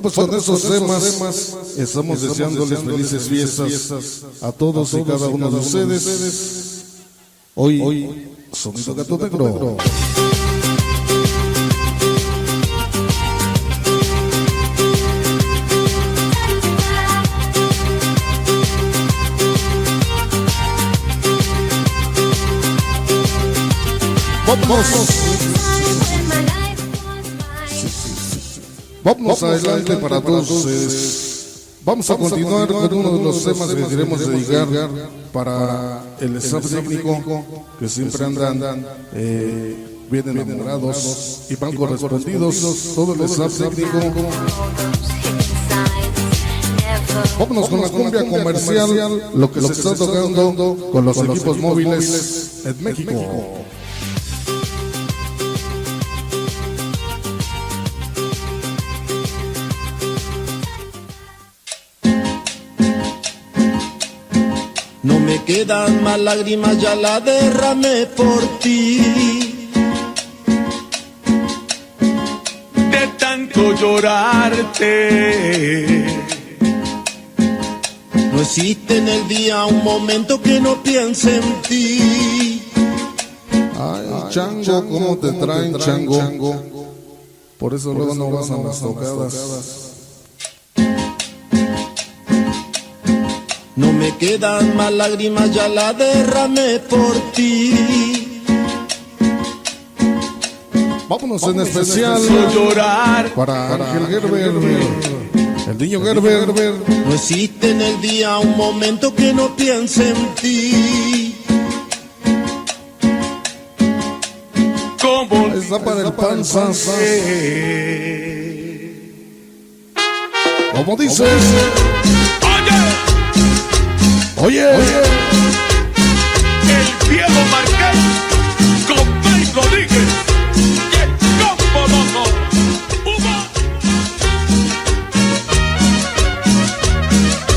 pues con esos temas estamos deseándoles felices fiestas a todos y cada uno de ustedes. Hoy, Sonido Gato Negro. Vamos adelante para todos ustedes. Vamos a continuar con uno de los temas que queremos dedicar para el staff técnico que siempre andan bien enamorados y van correspondidos. Todo el staff técnico. Vámonos con la cumbia comercial, lo que se está tocando con los equipos móviles en México. No me quedan más lágrimas, ya la derramé por ti. De tanto llorarte, no existe en el día un momento que no piense en ti. Ay, chango, ¿cómo te traen, chango? Por eso luego no vas a las tocadas. No me quedan más lágrimas, ya la derramé por ti. Vámonos en especial llorar para Ángel Gerber, el niño Gerber. No existe en el día un momento que no piense en ti. como Está para el panzas. Como dices, oye, el viejo Marqués con Mike Rodríguez y el combo loco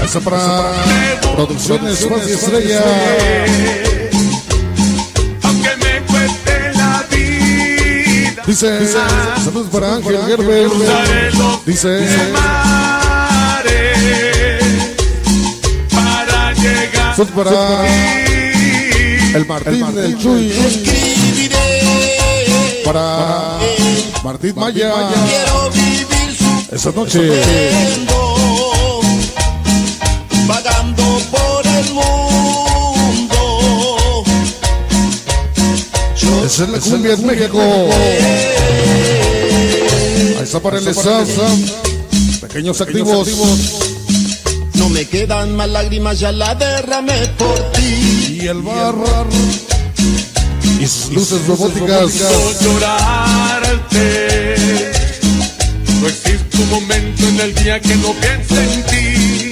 está para Producciones Faz y Estrella. Aunque me cueste la vida, Dice, saludos para Ángel Gerber. Dice, para llegar saludos para el Martín, el Chuy. Escribiré Para Martín Maya. quiero vivir Esa noche sufriendo, vagando por el mundo. esa es la cumbia en México. Ahí está para el staff. Pequeños activos. No me quedan más lágrimas, ya la derramé por ti. Y el bar. Y sus luces robóticas. llorarte. No existe un momento en el día que no piense en ti.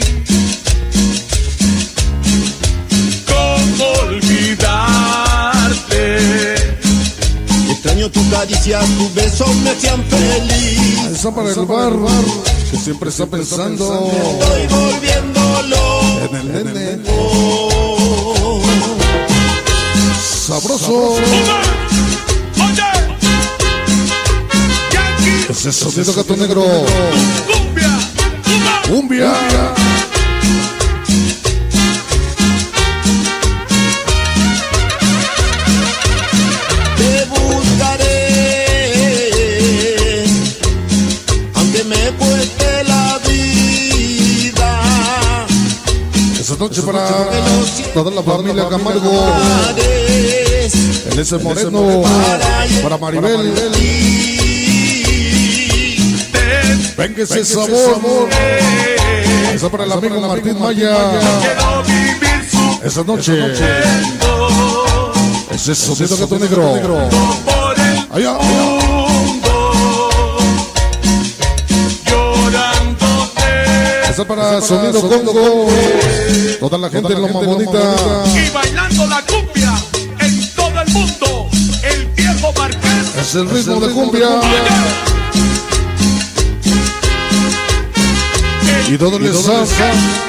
¿Cómo olvidarte? Extraño tu caricia, tus besos me hacían feliz. Ahí está para el bar. Que siempre está pensando Estoy volviéndolo en el nene. oh. Sabroso. Oye, Yankee, Ese sonido Gato Negro. cumbia, Cumbia. Te buscaré, aunque me cueste la vida. Esa noche para toda la familia Camargo. El S Moreno. Para Maribel. Venga ese sabor. Esa para el amigo Martín Maya. quiero vivir Esa noche. Ese es sonido Gato Negro. por el Allá. mundo, llorándote Esa para sonido Congo. Toda la gente en Loma Bonita. y bailando la cumbia en todo el mundo. El viejo Marqués. Es el ritmo de cumbia. Y todo el staff.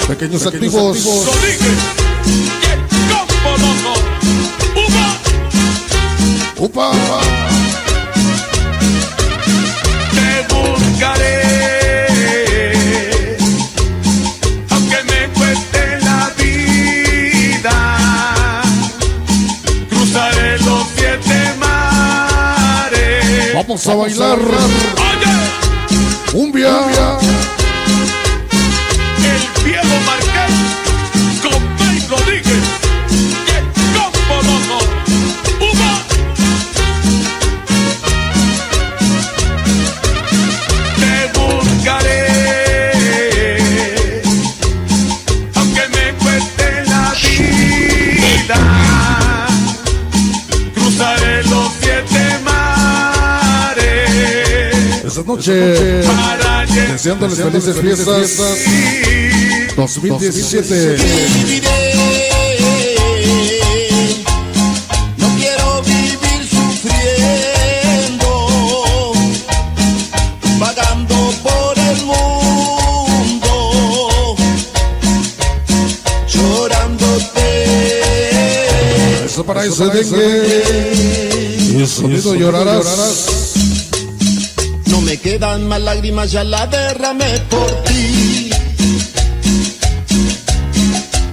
Pequeños activos. Rodríguez y el combo loco Upa. te buscaré, Vamos a bailar Oye, cumbia. el viejo Marqués con May Rodríguez. ¡Qué combo loco! ¡Uva! Te buscaré, aunque me cueste la vida. Cruzaré los 7 mares Esta noche, para llegar. deseándoles felices fiestas 2017. Viviré. No quiero vivir sufriendo, vagando por el mundo, llorándote. Eso para ese dengue. Y sonido llorarás. No me quedan más lágrimas, ya la derramé por ti.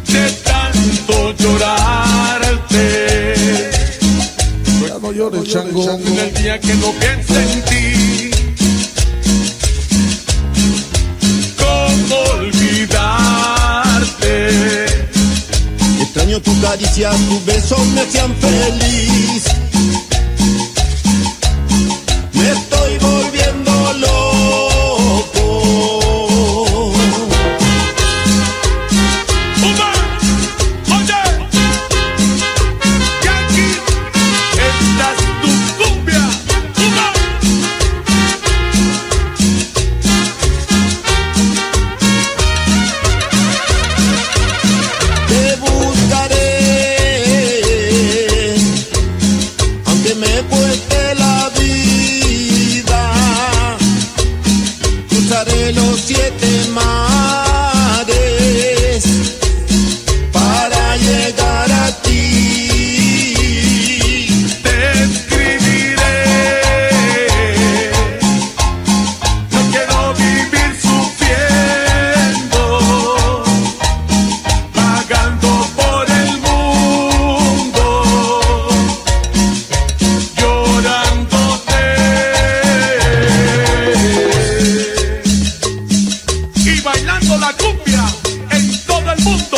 De tanto llorarte, Ya no llores, chango. en el día que no piense en ti, ¿cómo olvidarte? Extraño tu caricia, tus besos me hacían feliz. Me estoy volviendo loco. ¡Uva! Oye, y aquí esta es tu cumbia. ¡Uva! Te buscaré, aunque me cueste la vida. Cruzaré los 7 mares para llegar a ti. Te escribiré. No quiero vivir sufriendo, vagando por el mundo, llorándote y bailando la cumbia en todo el mundo.